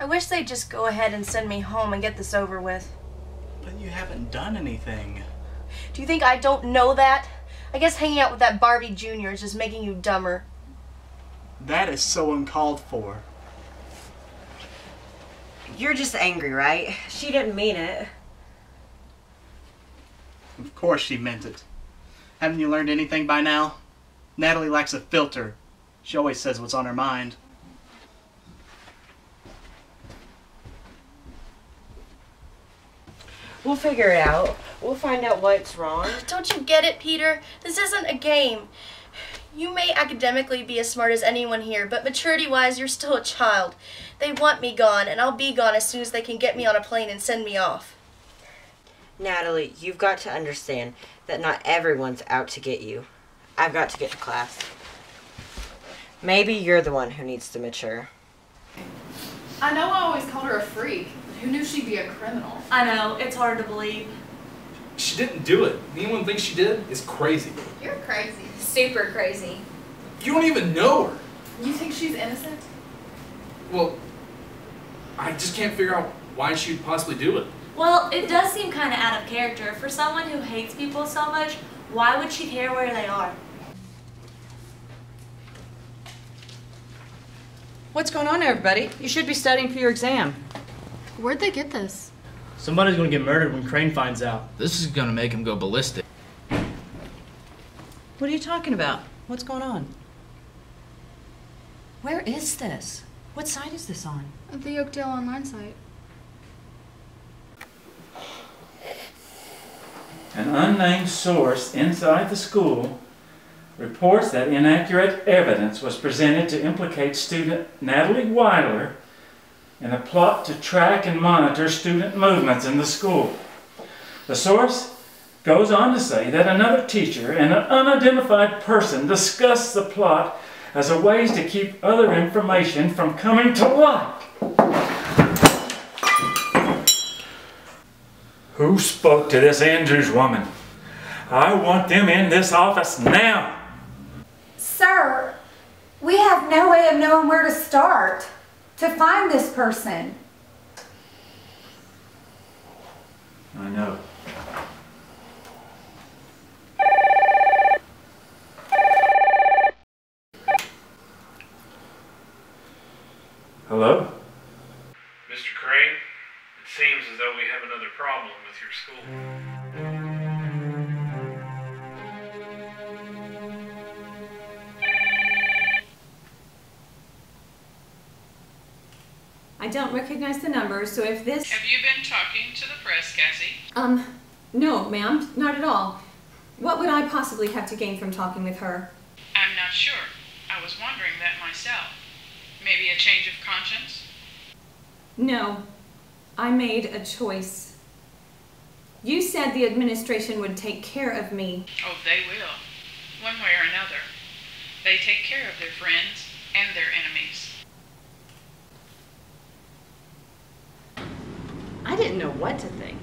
I wish they'd just go ahead and send me home and get this over with. But you haven't done anything. Do you think I don't know that? I guess hanging out with that Barbie Jr. is just making you dumber. That is so uncalled for. You're just angry, right? She didn't mean it. Of course she meant it. Haven't you learned anything by now? Natalie lacks a filter. She always says what's on her mind. We'll figure it out. We'll find out what's wrong. Don't you get it, Peter? This isn't a game. You may academically be as smart as anyone here, but maturity-wise, you're still a child. They want me gone, and I'll be gone as soon as they can get me on a plane and send me off. Natalie, you've got to understand that not everyone's out to get you. I've got to get to class. Maybe you're the one who needs to mature. I know I always called her a freak, but who knew she'd be a criminal? I know, it's hard to believe. She didn't do it. Anyone thinks she did is crazy. You're crazy. Super crazy. You don't even know her. You think she's innocent? Well, I just can't figure out why she'd possibly do it. Well, it does seem kind of out of character. For someone who hates people so much, why would she care where they are? What's going on, everybody? You should be studying for your exam. Where'd they get this? Somebody's gonna get murdered when Crane finds out. This is gonna make him go ballistic. What are you talking about? What's going on? Where is this? What site is this on? The Oakdale online site. An unnamed source inside the school reports that inaccurate evidence was presented to implicate student Natalie Weiler in a plot to track and monitor student movements in the school. The source goes on to say that another teacher and an unidentified person discussed the plot as a way to keep other information from coming to light. Who spoke to this Andrews woman? I want them in this office now. Sir, we have no way of knowing where to start to find this person. I know. Hello? Mr. Crane, it seems as though we have another problem with your school. I don't recognize the number, so if this... Have you been talking to the press, Cassie? No, ma'am, not at all. What would I possibly have to gain from talking with her? I'm not sure. I was wondering that myself. Maybe a change of conscience? No, I made a choice. You said the administration would take care of me. Oh, they will. One way or another. They take care of their friends and their enemies. I didn't know what to think.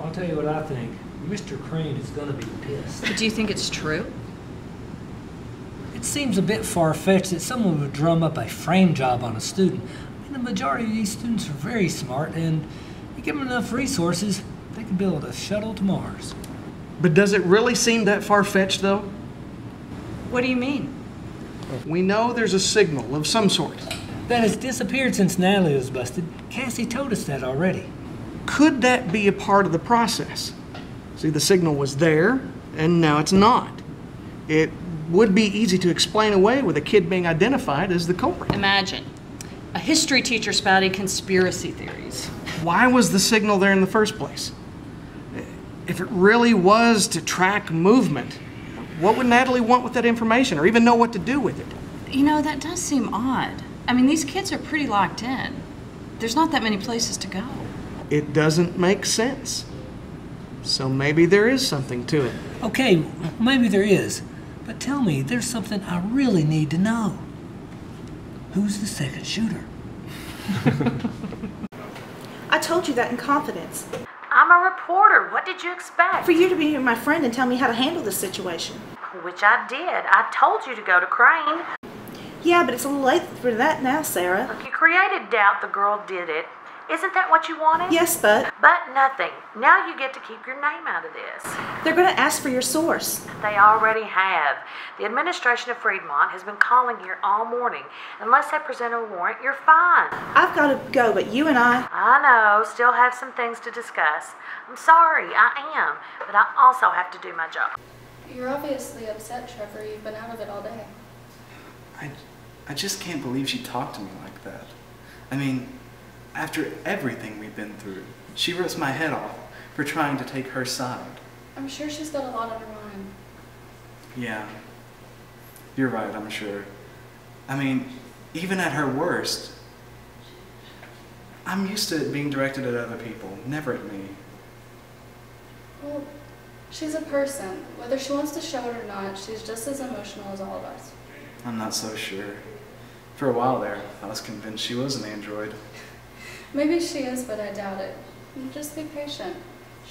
I'll tell you what I think. Mr. Crane is gonna be pissed. Do you think it's true? It seems a bit far-fetched that someone would drum up a frame job on a student. I mean, the majority of these students are very smart, and you give them enough resources, they could build a shuttle to Mars. But does it really seem that far-fetched, though? What do you mean? We know there's a signal of some sort. That has disappeared since Natalie was busted. Cassie told us that already. Could that be a part of the process? See, the signal was there, and now it's not. It would be easy to explain away with a kid being identified as the culprit. Imagine a history teacher spouting conspiracy theories. Why was the signal there in the first place? If it really was to track movement, what would Natalie want with that information, or even know what to do with it? You know, that does seem odd. I mean, these kids are pretty locked in. There's not that many places to go. It doesn't make sense. So maybe there is something to it. Okay, maybe there is. But tell me, there's something I really need to know. Who's the second shooter? I told you that in confidence. I'm a reporter. What did you expect? For you to be my friend and tell me how to handle this situation. Which I did. I told you to go to Crane. Yeah, but it's a little late for that now, Sarah. Look, you created doubt the girl did it. Isn't that what you wanted? Yes, but But nothing. Now you get to keep your name out of this. they're going to ask for your source. They already have. The administration of Freedmont has been calling here all morning. Unless they present a warrant, you're fine. I've got to go, but you and I know, still have some things to discuss. I'm sorry, I am, but I also have to do my job. You're obviously upset, Trevor. You've been out of it all day. I just can't believe she talked to me like that. I mean, after everything we've been through, she rips my head off for trying to take her side. I'm sure she's got a lot on her mind. Yeah, you're right, I'm sure. I mean, even at her worst, I'm used to it being directed at other people, never at me. Well, she's a person. Whether she wants to show it or not, she's just as emotional as all of us. I'm not so sure. For a while there, I was convinced she was an android. Maybe she is, but I doubt it. Just be patient.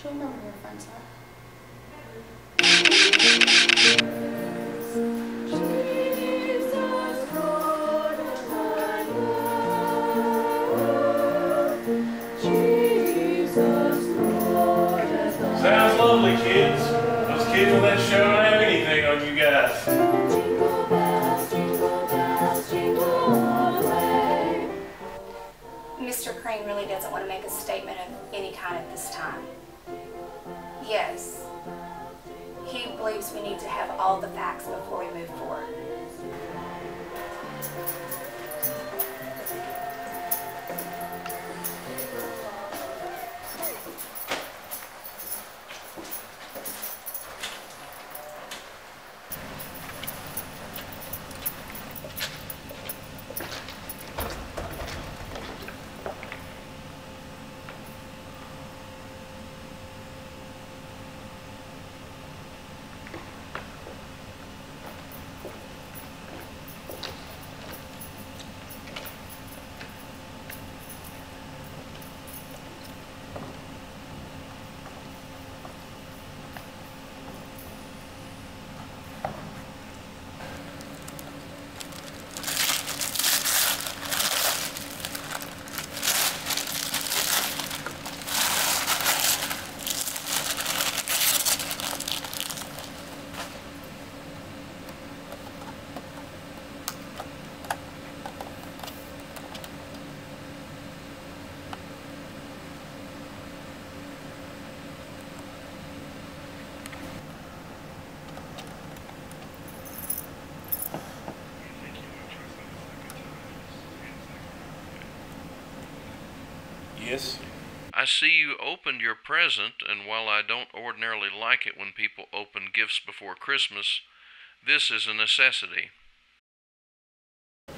She'll know who her friends are. Sounds lovely, kids. Those kids on that show don't have anything on you guys. Mr. Crane really doesn't want to make a statement of any kind at this time. Yes, he believes we need to have all the facts before we move forward. Yes? I see you opened your present, and while I don't ordinarily like it when people open gifts before Christmas, this is a necessity.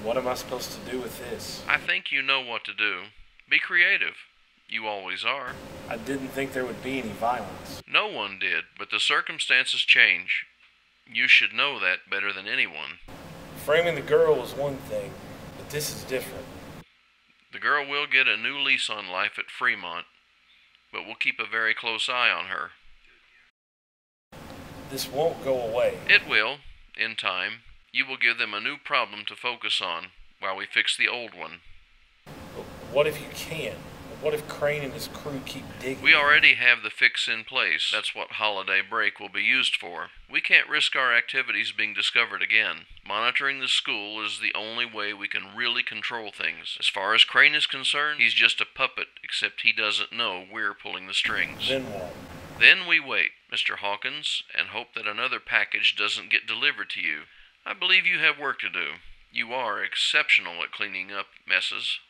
What am I supposed to do with this? I think you know what to do. Be creative. You always are. I didn't think there would be any violence. No one did, but the circumstances change. You should know that better than anyone. Framing the girl was one thing, but this is different. The girl will get a new lease on life at Freedmont, but we'll keep a very close eye on her. This won't go away. It will, in time. You will give them a new problem to focus on while we fix the old one. But what if you can't? What if Crane and his crew keep digging? We already have the fix in place. That's what holiday break will be used for. We can't risk our activities being discovered again. Monitoring the school is the only way we can really control things. As far as Crane is concerned, he's just a puppet, except he doesn't know we're pulling the strings. Then what? Then we wait, Mr. Hawkins, and hope that another package doesn't get delivered to you. I believe you have work to do. You are exceptional at cleaning up messes.